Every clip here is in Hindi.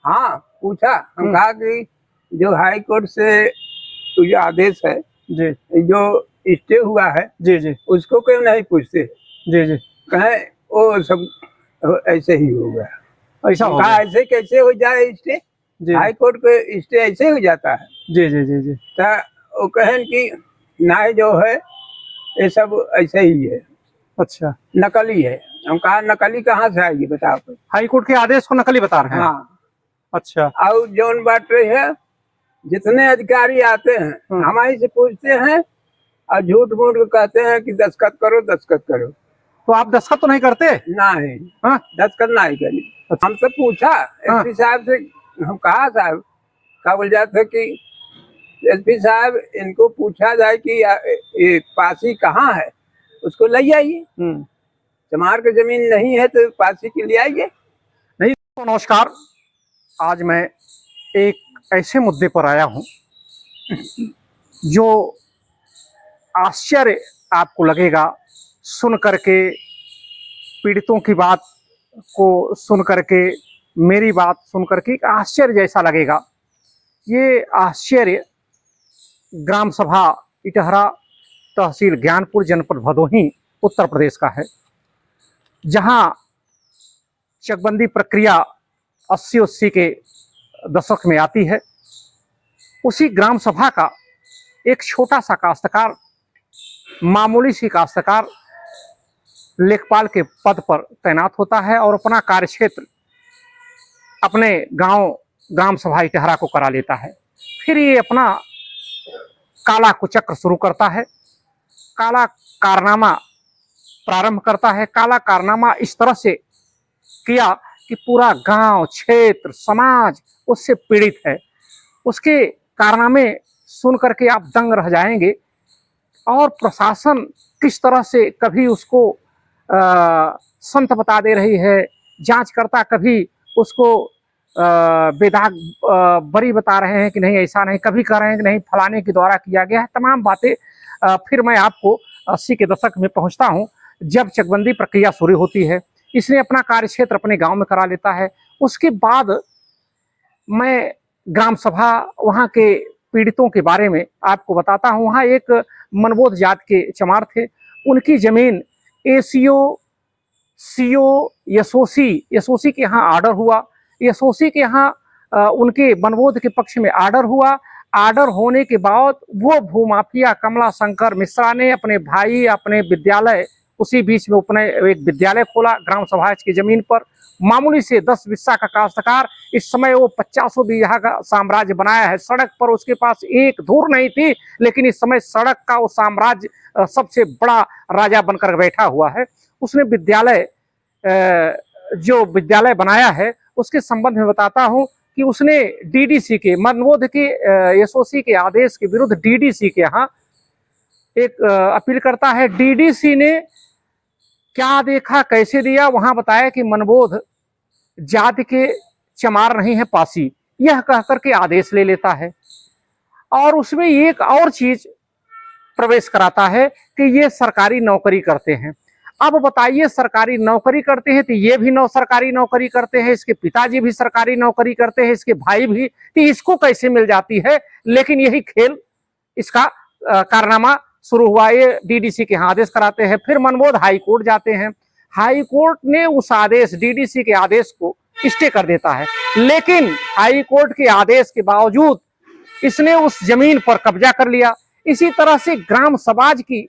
हाँ पूछा, हम कहा कि जो हाई कोर्ट से जो आदेश है जी जो स्टे हुआ है जी जी उसको क्यों नहीं पूछते। जी जी कहे वो सब ऐसे ही हो गया। ऐसा हम हो कहा गया। ऐसे कैसे हो जाए स्टे, जी हाई कोर्ट पे स्टे ऐसे हो जाता है। जी जी जी जी तो वो कहें कि न्याय जो है ये सब ऐसे ही है, अच्छा, नकली है। हम कहा नकली कहाँ से आएगी बताओ तो। हाई कोर्ट के आदेश को नकली बता रहे हैं। हाँ, अच्छा। और जौन बात रही है जितने अधिकारी आते हैं हमारी से पूछते हैं और झूठ मूठ कहते हैं कि दस्तखत करो दस्तखत करो। तो आप दस्तखत तो नहीं करते? नहीं, हाँ? दस्तखत नहीं करी। अच्छा। हमसे पूछा एसपी साहब से, हम कहा साहब क्या बोल जाते कि एसपी साहब इनको पूछा जाए कि ये पासी कहाँ है, उसको ले आइए। चमार की जमीन नहीं है तो पासी के लिए आइए। नहीं तो नमस्कार, आज मैं एक ऐसे मुद्दे पर आया हूं जो आश्चर्य आपको लगेगा सुन करके, पीड़ितों की बात को सुन करके, मेरी बात सुन करके एक आश्चर्य जैसा लगेगा। ये आश्चर्य ग्राम सभा इटहरा, तहसील ज्ञानपुर, जनपद भदोही, उत्तर प्रदेश का है, जहां चकबंदी प्रक्रिया 80 के दशक में आती है। उसी ग्राम सभा का एक छोटा सा काश्तकार, मामूली सी काश्तकार लेखपाल के पद पर तैनात होता है और अपना कार्यक्षेत्र अपने गांव ग्राम सभा इटहरा को करा लेता है। फिर ये अपना काला कुचक्र शुरू करता है, काला कारनामा प्रारंभ करता है। काला कारनामा इस तरह से किया कि पूरा गांव, क्षेत्र, समाज उससे पीड़ित है। उसके कारनामे सुन करके आप दंग रह जाएंगे। और प्रशासन किस तरह से कभी उसको संत बता दे रही है, जांचकर्ता कभी उसको बेदाग बरी बता रहे हैं कि नहीं ऐसा नहीं, कभी कह रहे हैं कि नहीं फलाने के द्वारा किया गया है, तमाम बातें। फिर मैं आपको 80 के दशक में पहुंचता हूं, जब चकबंदी प्रक्रिया शुरू होती है। इसने अपना कार्यक्षेत्र अपने गांव में करा लेता है। उसके बाद मैं ग्राम सभा वहाँ के पीड़ितों के बारे में आपको बताता हूँ। वहाँ एक मनबोध जात के चमार थे, उनकी जमीन एसीओ सीओ यशोसी के यहाँ आर्डर हुआ। यशोसी के यहाँ उनके मनबोध के पक्ष में आर्डर हुआ। आर्डर होने के बाद वो भूमाफिया कमला शंकर मिश्रा ने अपने भाई, अपने विद्यालय, उसी बीच में अपने एक विद्यालय खोला ग्राम सभा की जमीन पर। मामूली से 10 बिस्सा का काश्तकार, इस समय वो 50 बीघा का साम्राज्य बनाया है। सड़क पर उसके पास एक धूर नहीं थी, लेकिन इस समय सड़क का वो साम्राज्य सबसे बड़ा राजा बनकर बैठा हुआ है। उसने विद्यालय, जो विद्यालय बनाया है उसके संबंध में बताता हूं कि उसने डीडीसी के, मनबोध के एसओसी के आदेश के विरुद्ध डीडीसी के यहाँ एक अपील करता है। डीडीसी ने क्या देखा, कैसे दिया, वहां बताया कि मनबोध जाति के चमार नहीं है, पासी, यह कहकर के आदेश ले लेता है। और उसमें एक और चीज प्रवेश कराता है कि ये सरकारी नौकरी करते हैं। अब बताइए, सरकारी नौकरी करते हैं तो ये भी सरकारी नौकरी करते हैं, इसके पिताजी भी सरकारी नौकरी करते हैं, इसके भाई भी, तो इसको कैसे मिल जाती है। लेकिन यही खेल, इसका कारनामा शुरू हुआ। ये डीडीसी के यहाँ आदेश कराते हैं। फिर मनबोध हाई कोर्ट जाते हैं। हाई कोर्ट ने उस आदेश, डीडीसी के आदेश को स्टे कर देता है। लेकिन हाई कोर्ट के आदेश के बावजूद इसने उस जमीन पर कब्जा कर लिया। इसी तरह से ग्राम समाज की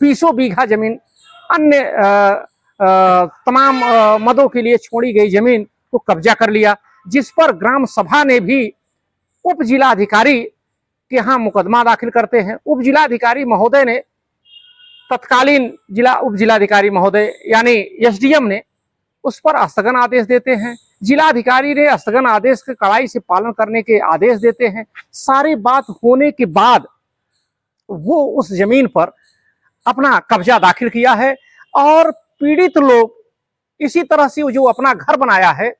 20 बीघा जमीन, अन्य तमाम मदों के लिए छोड़ी गई जमीन को कब्जा कर लिया, जिस पर ग्राम सभा ने भी उप जिलाधिकारी के यहाँ मुकदमा दाखिल करते हैं। उप जिलाधिकारी महोदय ने, तत्कालीन उप जिलाधिकारी महोदय यानी एसडीएम ने उस पर स्थगन आदेश देते हैं। जिलाधिकारी ने स्थगन आदेश के कड़ाई से पालन करने के आदेश देते हैं। सारी बात होने के बाद वो उस जमीन पर अपना कब्जा दाखिल किया है। और पीड़ित लोग इसी तरह से जो अपना घर बनाया है,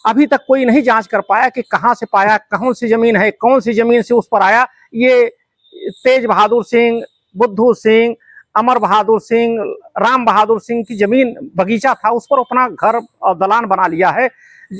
अभी तक कोई नहीं जांच कर पाया कि कहां से पाया, कौन सी जमीन है, कौन सी जमीन से उस पर आया। ये तेज बहादुर सिंह, बुद्धू सिंह, अमर बहादुर सिंह, राम बहादुर सिंह की जमीन, बगीचा था, उस पर अपना घर और दलान बना लिया है।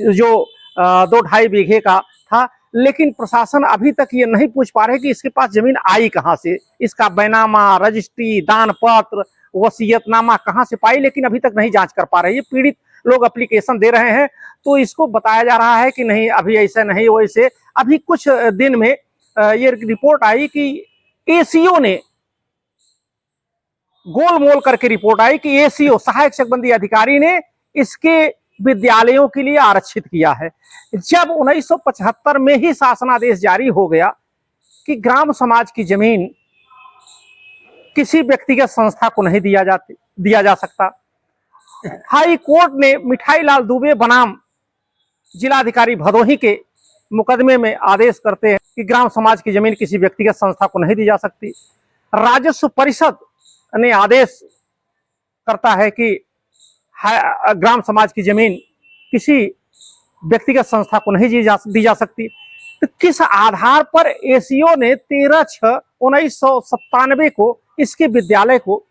जो 2-2.5 बीघे का था, लेकिन प्रशासन अभी तक ये नहीं पूछ पा रहे कि इसके पास जमीन आई कहाँ से, इसका बैनामा, रजिस्ट्री, दान पत्र, वसीयतनामा कहाँ से पाई, लेकिन अभी तक नहीं जांच कर पा रहे। ये पीड़ित लोग एप्लीकेशन दे रहे हैं, तो इसको बताया जा रहा है कि नहीं अभी ऐसा नहीं वैसे। अभी कुछ दिन में ये रिपोर्ट आई कि एसीओ ने गोल मोल करके रिपोर्ट आई कि एसीओ सहायक चकबंदी अधिकारी ने इसके विद्यालयों के लिए आरक्षित किया है। जब 1975 में ही शासनादेश जारी हो गया कि ग्राम समाज की जमीन किसी व्यक्तिगत संस्था को नहीं दिया जा सकता, हाई कोर्ट ने मिठाई लाल दुबे बनाम जिलाधिकारी भदोही के मुकदमे में आदेश करते हैं कि ग्राम समाज की जमीन किसी व्यक्तिगत संस्था को नहीं दी जा सकती। राजस्व परिषद ने आदेश करता है कि ग्राम समाज की जमीन किसी व्यक्तिगत संस्था को नहीं दी जा सकती। तो किस आधार पर एसीओ ने 13/6/1997 को इसके विद्यालय को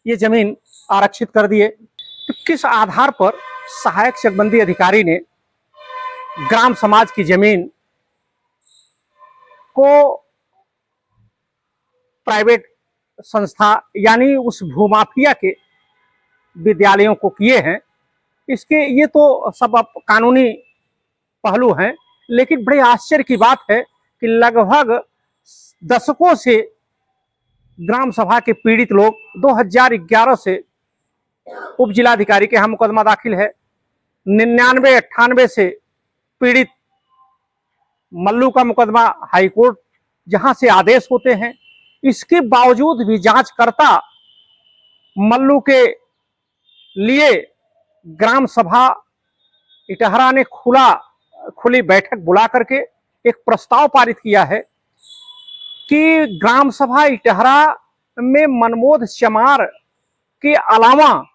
ये जमीन आरक्षित कर दिए? तो किस आधार पर सहायक चकबंदी अधिकारी ने ग्राम समाज की जमीन को प्राइवेट संस्था यानी उस भूमाफिया के विद्यालयों को किए हैं? इसके ये तो सब अब कानूनी पहलू हैं, लेकिन बड़े आश्चर्य की बात है कि लगभग दशकों से ग्राम सभा के पीड़ित लोग 2011 से उप जिलाधिकारी के यहाँ मुकदमा दाखिल है, 99-98 से पीड़ित मल्लू का मुकदमा हाईकोर्ट जहां से आदेश होते हैं, इसके बावजूद भी जांचकर्ता मल्लू के लिए ग्राम सभा इटहरा ने खुली बैठक बुला करके एक प्रस्ताव पारित किया है कि ग्राम सभा इटहरा में मनमोद चमार के अलावा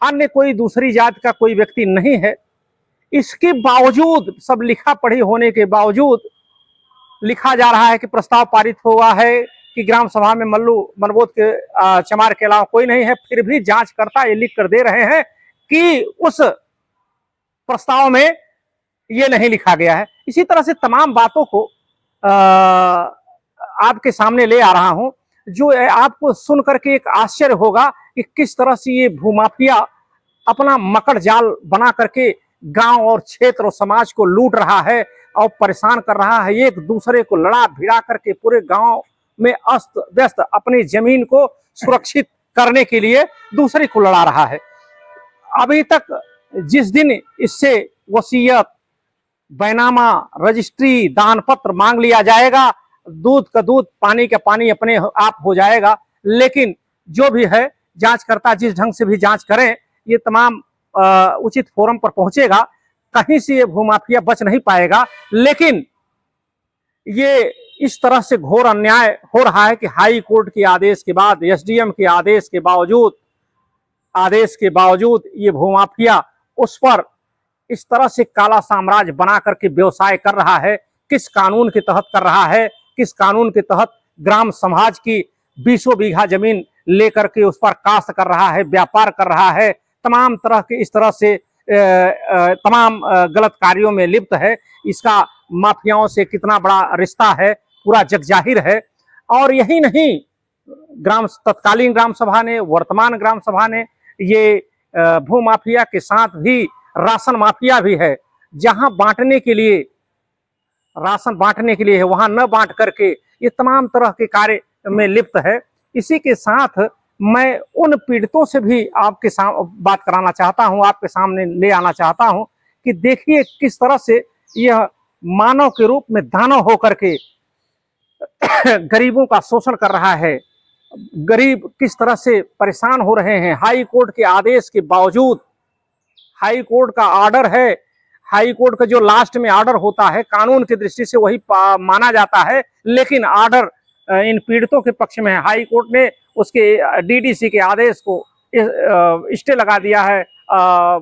अन्य कोई दूसरी जाति का कोई व्यक्ति नहीं है। इसके बावजूद, सब लिखा पढ़ी होने के बावजूद लिखा जा रहा है कि प्रस्ताव पारित हुआ है कि ग्राम सभा में मनमोद के चमार के अलावा कोई नहीं है। फिर भी जांचकर्ता ये लिख कर दे रहे हैं कि उस प्रस्ताव में ये नहीं लिखा गया है। इसी तरह से तमाम बातों को आपके सामने ले आ रहा हूं, जो आपको सुन करके एक आश्चर्य होगा कि किस तरह से ये भूमाफिया अपना मकड़ जाल बना करके गांव और क्षेत्र और समाज को लूट रहा है और परेशान कर रहा है। एक दूसरे को लड़ा भिड़ा करके पूरे गांव में अस्त व्यस्त अपनी जमीन को सुरक्षित करने के लिए दूसरे को लड़ा रहा है। अभी तक जिस दिन इससे वसीयत, बैनामा, रजिस्ट्री, दान पत्र मांग लिया जाएगा, दूध का दूध, पानी का पानी अपने आप हो जाएगा। लेकिन जो भी है, जांचकर्ता जिस ढंग से भी जांच करें, ये तमाम उचित फोरम पर पहुंचेगा, कहीं से ये भूमाफिया बच नहीं पाएगा। लेकिन ये इस तरह से घोर अन्याय हो रहा है कि हाई कोर्ट के आदेश के बाद, एसडीएम के आदेश के बावजूद ये भूमाफिया उस पर इस तरह से काला साम्राज्य बना करके व्यवसाय कर रहा है। किस कानून के तहत कर रहा है? किस कानून के तहत ग्राम समाज की 20 बीघा जमीन लेकर के उस पर काश्त कर रहा है, व्यापार कर रहा है, तमाम तरह के इस तरह से तमाम गलत कार्यों में लिप्त है। इसका माफियाओं से कितना बड़ा रिश्ता है पूरा जगजाहिर है। और यही नहीं, तत्कालीन ग्राम सभा ने, वर्तमान ग्राम सभा ने, ये भू माफिया के साथ भी राशन माफिया भी है। जहां बांटने के लिए, राशन बांटने के लिए है, वहां न बांट करके ये तमाम तरह के कार्य में लिप्त है। इसी के साथ मैं उन पीड़ितों से भी आपके सामने बात कराना चाहता हूं, आपके सामने ले आना चाहता हूं कि देखिए किस तरह से यह मानव के रूप में दानव होकर के गरीबों का शोषण कर रहा है। गरीब किस तरह से परेशान हो रहे हैं। हाई कोर्ट के आदेश के बावजूद, हाई कोर्ट का ऑर्डर है, हाई कोर्ट का जो लास्ट में ऑर्डर होता है कानून की दृष्टि से वही माना जाता है, लेकिन ऑर्डर इन पीड़ितों के पक्ष में है। हाई कोर्ट ने उसके डीडीसी के आदेश को स्टे लगा दिया है,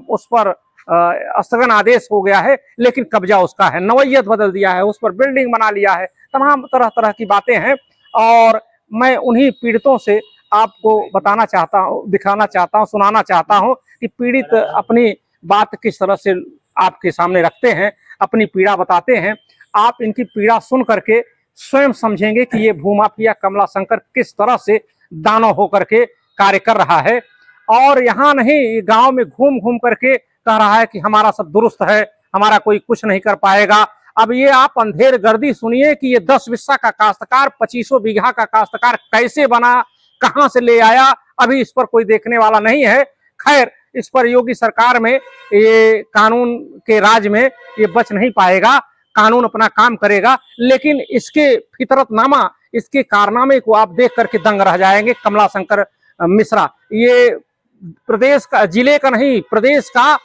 उस पर स्थगन आदेश हो गया है, लेकिन कब्जा उसका है, नवैयत बदल दिया है, उस पर बिल्डिंग बना लिया है, तमाम तरह तरह की बातें हैं। और मैं उन्हीं पीड़ितों से आपको बताना चाहता हूँ, दिखाना चाहता हूँ, सुनाना चाहता हूँ कि पीड़ित अपनी बात किस तरह से आपके सामने रखते हैं, अपनी पीड़ा बताते हैं। आप इनकी पीड़ा सुन करके स्वयं समझेंगे कि ये भूमाफिया कमलाशंकर किस तरह से दानव होकर के कार्य कर रहा है। और यहाँ नहीं, गांव में घूम घूम करके कह रहा है कि हमारा सब दुरुस्त है, हमारा कोई कुछ नहीं कर पाएगा। अब ये आप अंधेर गर्दी सुनिए कि ये 10 बिस्सा का काश्तकार 25 बीघा का काश्तकार कैसे बना, कहां से ले आया, अभी इस पर कोई देखने वाला नहीं है। खैर, इस पर योगी सरकार में, ये कानून के राज में ये बच नहीं पाएगा, कानून अपना काम करेगा। लेकिन इसके फितरतनामा, इसके कारनामे को आप देख करके दंग रह जाएंगे। कमलाशंकर मिश्रा ये प्रदेश का, जिले का नहीं, प्रदेश का,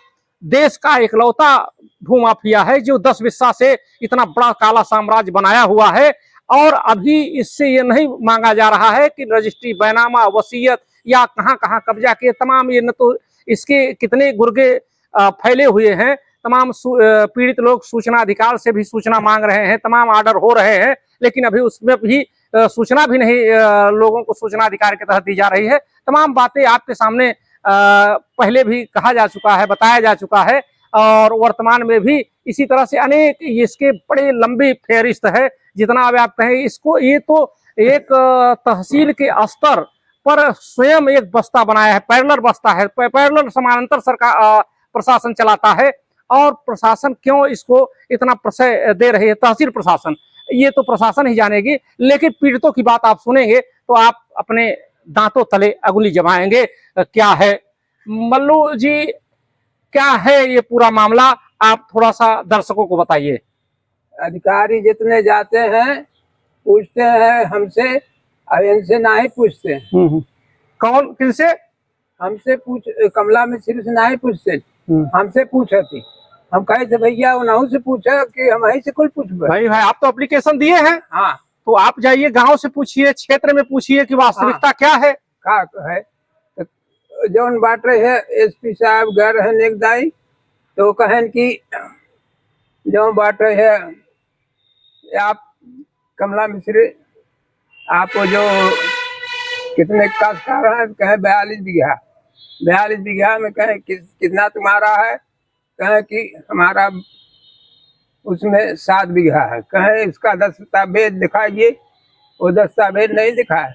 देश का इकलौता भूमाफिया है जो 10 बिस्सा से इतना बड़ा काला साम्राज्य बनाया हुआ है। और अभी इससे ये नहीं मांगा जा रहा है कि रजिस्ट्री, बैनामा, वसीयत या कहां कहां कब्जा किए, तमाम ये न तो इसके कितने गुर्गे फैले हुए हैं। तमाम पीड़ित लोग सूचना अधिकार से भी सूचना मांग रहे हैं, तमाम ऑर्डर हो रहे हैं, लेकिन अभी उसमें भी सूचना भी नहीं लोगों को सूचना अधिकार के तहत दी जा रही है। तमाम बातें आपके सामने पहले भी कहा जा चुका है, बताया जा चुका है, और वर्तमान में भी इसी तरह से अनेक इसके बड़े लंबी फेहरिस्त है। जितना अब आप कहें इसको, ये तो एक तहसील के स्तर पर स्वयं एक बस्ता बनाया है, पैरेलल बस्ता है, पैरेलल समानांतर सरकार प्रशासन चलाता है। और प्रशासन क्यों इसको इतना प्रशय दे रही है, तहसील प्रशासन, ये तो प्रशासन ही जानेगी। लेकिन पीड़ितों की बात आप सुनेंगे तो आप अपने दांतों तले अंगुली जमाएंगे। क्या है मल्लू जी, क्या है ये पूरा मामला, आप थोड़ा सा दर्शकों को बताइए। अधिकारी जितने जाते हैं पूछते हैं हमसे, और इनसे ना ही पूछते हैं। कौन, किनसे? हमसे पूछ, कमला मिश्र से ना ही पूछते, हमसे पूछा थी। हम कहे थे भैया उन्हों से पूछा कि हम यहीं से कुल पूछ भाई आप तो एप्लीकेशन दिए हैं। हाँ, तो आप जाइए गांव से पूछिए, क्षेत्र में पूछिए कि वास्तविकता क्या है। का है जौन बात रहे है, एसपी साहब घर है नेकदाई, तो कहन कि जो बात रहे है, आप कमला मिश्र, आप जो कितने काश्तकार हैं, कहे 42 बीघा, 42 बीघा में कहे कितना तुम्हारा है, कहे कि हमारा उसमें 7 बीघा है। कहे इसका दस्तावेज दिखाइए, वो दस्तावेज नहीं दिखा है।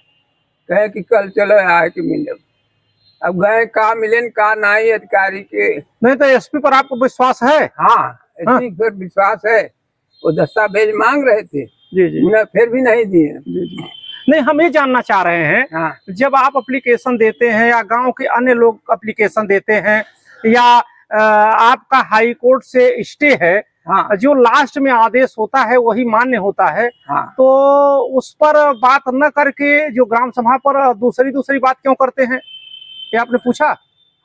कहे कि कल चलो आए कि मिले। अब गए, कहा मिलन, कहा नहीं, अधिकारी के नहीं। तो एसपी पर आपको विश्वास है? हाँ, एसपी पर विश्वास है। वो दस्तावेज मांग रहे थे, जी जी, उन्हें फिर भी नहीं दिए। जी जी। नहीं, हम ये जानना चाह रहे हैं, हाँ, जब आप एप्लीकेशन देते हैं या गांव के अन्य लोग एप्लीकेशन देते हैं, या आपका हाई कोर्ट से स्टे है, हाँ, जो लास्ट में आदेश होता है वही मान्य होता है, हाँ, तो उस पर बात न करके जो ग्राम सभा पर दूसरी बात क्यों करते हैं, ये आपने पूछा?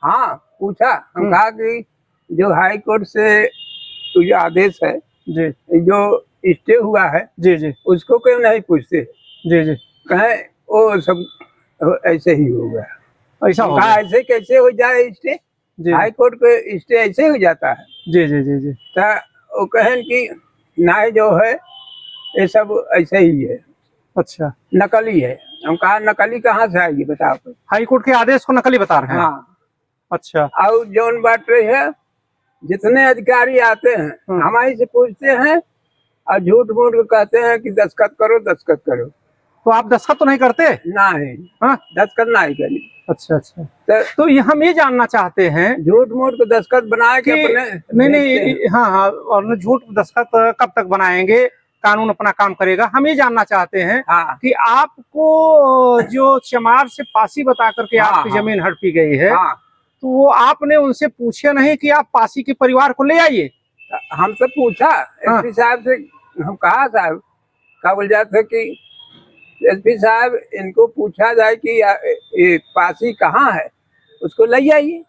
हाँ, पूछा। हम कहा कि जो हाई कोर्ट से जो आदेश है, जी, जो स्टे हुआ है, जी जी, उसको क्यों नहीं पूछते? जी जी, कहे वो सब ऐसे ही हो गया। ऐसा हो कहा गया। ऐसे कैसे हो जाए स्टे? जी, हाई कोर्ट को स्टे ऐसे हो जाता है? जी जी जी जी। तो वो कहन कि ना जो है ये सब ऐसे ही है, अच्छा, नकली है। हम कहा नकली कहाँ से आएगी बताओ तो। हाई कोर्ट के आदेश को नकली बता रहे हैं? हाँ। अच्छा। और जौन बात रही है, जितने अधिकारी आते हैं हमारी से पूछते हैं, और झूठ मूठ को कहते हैं कि दस्तखत करो, दस्तखत करो। तो आप दस्तखत तो नहीं करते? नहीं, हाँ, दस्तखत नहीं करी। अच्छा अच्छा। तो ये हम ये जानना चाहते हैं, झूठ मूठ को दस्तखत बना के अपने नहीं, हाँ हाँ, और झूठ दस्तखत कब तक बनाएंगे, कानून अपना काम करेगा। हम ये जानना चाहते हैं, हाँ, कि आपको जो चमार से पासी बता करके हाँ, आपकी जमीन हड़पी गई है, हाँ, तो वो आपने उनसे पूछे नहीं कि आप पासी के परिवार को ले आइए? हमसे पूछा एसपी साहब से। हम कहा साहब, क्या बोल जाते कि एसपी साहब इनको पूछा जाए कि ये पासी कहाँ है, उसको ले आइए।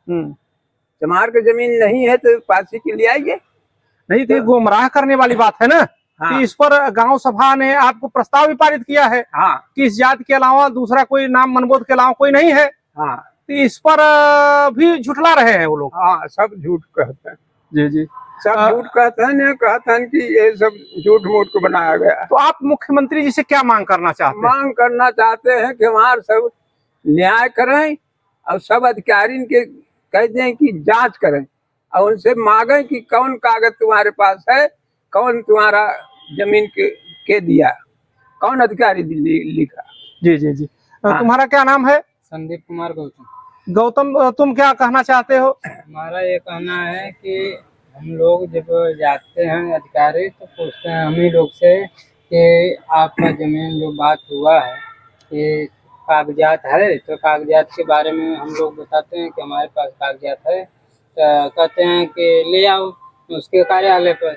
चमार की जमीन नहीं है तो पासी के ले आइए। नहीं तो गुमराह करने वाली बात है ना। हाँ, कि इस पर गांव सभा ने आपको प्रस्ताव भी पारित किया है, हाँ, कि इस जाति के अलावा दूसरा कोई नाम मनबोध के अलावा कोई नहीं है। हाँ, तो इस पर भी झुठला रहे हैं वो लोग। हाँ, सब झूठ कहते हैं। जी जी, सब झूठ कहते हैं, कहते हैं कि ये सब झूठ मूठ को बनाया गया है। तो आप मुख्यमंत्री जी से क्या मांग करना चाहते हैं? मांग करना चाहते हैं कि हमारे सब न्याय करें, और सब अधिकारी के कह दें कि जांच करें, और उनसे मांगे कि कौन कागज तुम्हारे पास है, कौन तुम्हारा जमीन के दिया, कौन अधिकारी लिखा। जी जी जी। हाँ। तुम्हारा क्या नाम है? संदीप कुमार गौतम। गौतम, तुम क्या कहना चाहते हो? हमारा ये कहना है कि हम लोग जब जाते हैं अधिकारी तो पूछते हैं हम ही लोग से कि आपका जमीन जो बात हुआ है कि कागजात है, तो कागजात के बारे में हम लोग बताते हैं कि हमारे पास कागजात है। तो कहते हैं कि ले आओ उसके कार्यालय पर,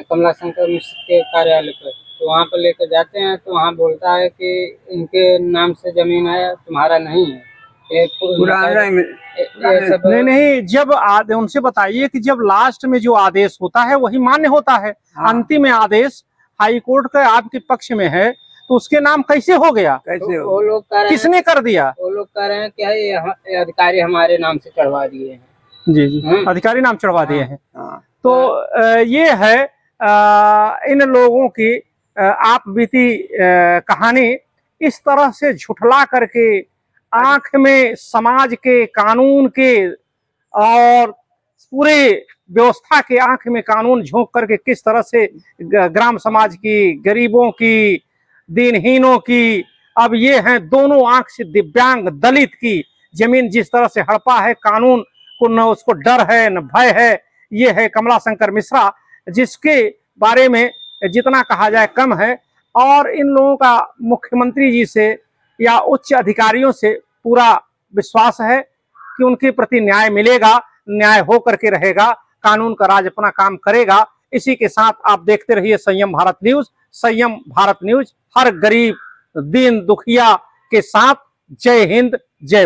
कमला शंकर मिश्र के कार्यालय पर। तो वहाँ पर लेकर जाते हैं तो वहाँ बोलता है कि इनके नाम से जमीन है, तुम्हारा नहीं है। ये पुराना ये सब नहीं नहीं, जब उनसे बताइए कि जब लास्ट में जो आदेश होता है वही मान्य होता है। हाँ। अंतिम में आदेश हाई कोर्ट का आपके पक्ष में है तो उसके नाम कैसे हो गया? कैसे हो? वो लोग कह रहे हैं, किसने कर दिया? वो लोग कह रहे हैं कि ये अधिकारी हमारे नाम से चढ़वा दिए हैं। जी जी, अधिकारी नाम चढ़वा दिए हैं। हाँ। तो ये है इन लोगों की आप बीती कहानी इस तरह से झुठला करके आंख में समाज के, कानून के और पूरे व्यवस्था के आंख में कानून झोंक करके किस तरह से ग्राम समाज की, गरीबों की, दीनहीनों की, अब ये हैं दोनों आंख से दिव्यांग दलित की जमीन जिस तरह से हड़पा है, कानून को न उसको डर है न भय है। ये है कमला शंकर मिश्रा, जिसके बारे में जितना कहा जाए कम है। और इन लोगों का मुख्यमंत्री जी से या उच्च अधिकारियों से पूरा विश्वास है कि उनके प्रति न्याय मिलेगा, न्याय हो करके रहेगा, कानून का राज अपना काम करेगा। इसी के साथ आप देखते रहिए संयम भारत न्यूज। संयम भारत न्यूज हर गरीब दीन दुखिया के साथ। जय हिंद, जय